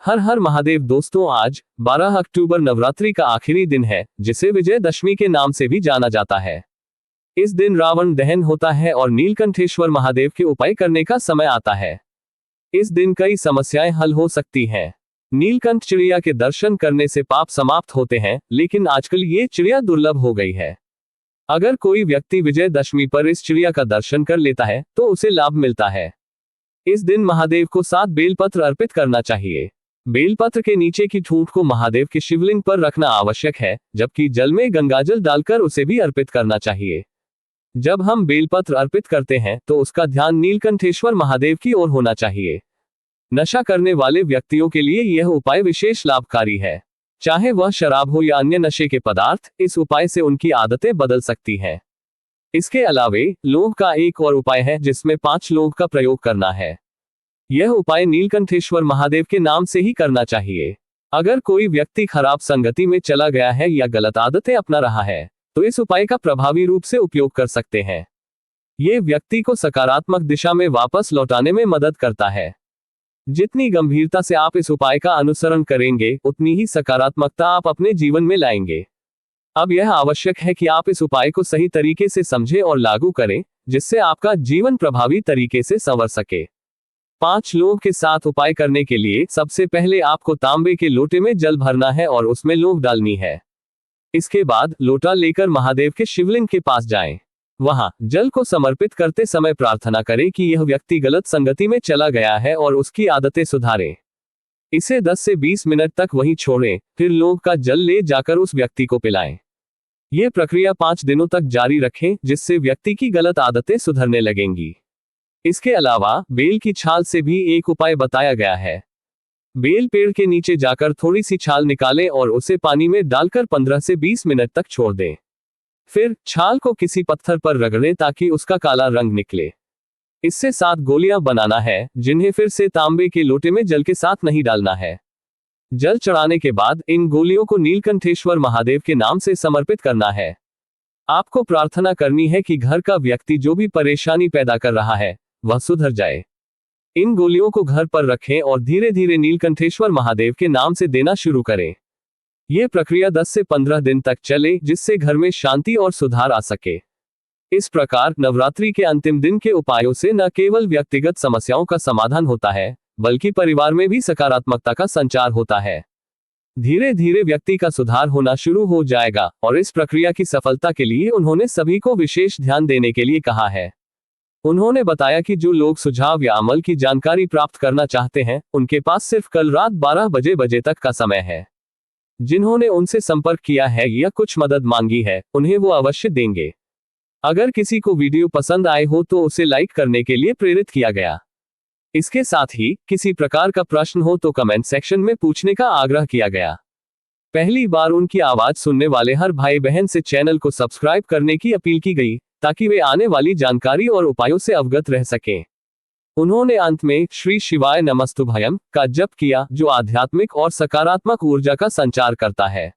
हर हर महादेव दोस्तों, आज 12 अक्टूबर नवरात्रि का आखिरी दिन है, जिसे विजयदशमी के नाम से भी जाना जाता है। इस दिन रावण दहन होता है और नीलकंठेश्वर महादेव के उपाय करने का समय आता है। इस दिन कई समस्याएं हल हो सकती हैं। नीलकंठ चिड़िया के दर्शन करने से पाप समाप्त होते हैं, लेकिन आजकल ये चिड़िया दुर्लभ हो गई है। अगर कोई व्यक्ति विजयदशमी पर इस चिड़िया का दर्शन कर लेता है तो उसे लाभ मिलता है। इस दिन महादेव को 7 बेलपत्र अर्पित करना चाहिए। बेलपत्र के नीचे की ठूंठ को महादेव के शिवलिंग पर रखना आवश्यक है, जबकि जल में गंगाजल डालकर उसे भी अर्पित करना चाहिए। जब हम बेलपत्र अर्पित करते हैं तो उसका ध्यान नीलकंठेश्वर महादेव की ओर होना चाहिए। नशा करने वाले व्यक्तियों के लिए यह उपाय विशेष लाभकारी है। चाहे वह शराब हो या अन्य नशे के पदार्थ, इस उपाय से उनकी आदतें बदल सकती हैं। इसके अलावे लौंग का एक और उपाय है, जिसमें 5 लौंग का प्रयोग करना है। यह उपाय नीलकंठेश्वर महादेव के नाम से ही करना चाहिए। अगर कोई व्यक्ति खराब संगति में चला गया है या गलत आदतें अपना रहा है, तो इस उपाय का प्रभावी रूप से उपयोग कर सकते हैं। ये व्यक्ति को सकारात्मक दिशा में वापस लौटाने में मदद करता है। जितनी गंभीरता से आप इस उपाय का अनुसरण करेंगे, उतनी ही सकारात्मकता आप अपने जीवन में लाएंगे। अब यह आवश्यक है कि आप इस उपाय को सही तरीके से समझें और लागू करें, जिससे आपका जीवन प्रभावी तरीके से संवर सके। 5 लौंग के साथ उपाय करने के लिए सबसे पहले आपको तांबे के लोटे में जल भरना है और उसमें लौंग डालनी है। इसके बाद लोटा लेकर महादेव के शिवलिंग के पास जाएं। वहां जल को समर्पित करते समय प्रार्थना करें कि यह व्यक्ति गलत संगति में चला गया है और उसकी आदतें सुधारें। इसे 10 से 20 मिनट तक वहीं छोड़ें, फिर लौंग का जल ले जाकर उस व्यक्ति को पिलाएं। यह प्रक्रिया 5 दिनों तक जारी रखें, जिससे व्यक्ति की गलत आदतें सुधरने लगेंगी। इसके अलावा बेल की छाल से भी एक उपाय बताया गया है। बेल पेड़ के नीचे जाकर थोड़ी सी छाल निकालें और उसे पानी में डालकर 15 से 20 मिनट तक छोड़ दें। फिर छाल को किसी पत्थर पर रगड़ें ताकि उसका काला रंग निकले। इससे 7 गोलियां बनाना है, जिन्हें फिर से तांबे के लोटे में जल के साथ नहीं डालना है। जल चढ़ाने के बाद इन गोलियों को नीलकंठेश्वर महादेव के नाम से समर्पित करना है। आपको प्रार्थना करनी है कि घर का व्यक्ति जो भी परेशानी पैदा कर रहा है, वह सुधर जाए। इन गोलियों को घर पर रखें और धीरे धीरे नीलकंठेश्वर महादेव के नाम से देना शुरू करें। यह प्रक्रिया 10 से 15 दिन तक चले, जिससे घर में शांति और सुधार आ सके। इस प्रकार नवरात्रि के अंतिम दिन के उपायों से न केवल व्यक्तिगत समस्याओं का समाधान होता है, बल्कि परिवार में भी सकारात्मकता का संचार होता है। धीरे धीरे व्यक्ति का सुधार होना शुरू हो जाएगा और इस प्रक्रिया की सफलता के लिए उन्होंने सभी को विशेष ध्यान देने के लिए कहा है। उन्होंने बताया कि जो लोग सुझाव या अमल की जानकारी प्राप्त करना चाहते हैं, उनके पास सिर्फ कल रात 12 बजे तक का समय है। जिन्होंने उनसे संपर्क किया है या कुछ मदद मांगी है, उन्हें वो अवश्य देंगे। अगर किसी को वीडियो पसंद आए हो तो उसे लाइक करने के लिए प्रेरित किया गया। इसके साथ ही किसी प्रकार का प्रश्न हो तो कमेंट सेक्शन में पूछने का आग्रह किया गया। पहली बार उनकी आवाज सुनने वाले हर भाई बहन से चैनल को सब्सक्राइब करने की अपील की गई, ताकि वे आने वाली जानकारी और उपायों से अवगत रह सकें। उन्होंने अंत में श्री शिवाय नमस्तुभयम का जप किया, जो आध्यात्मिक और सकारात्मक ऊर्जा का संचार करता है।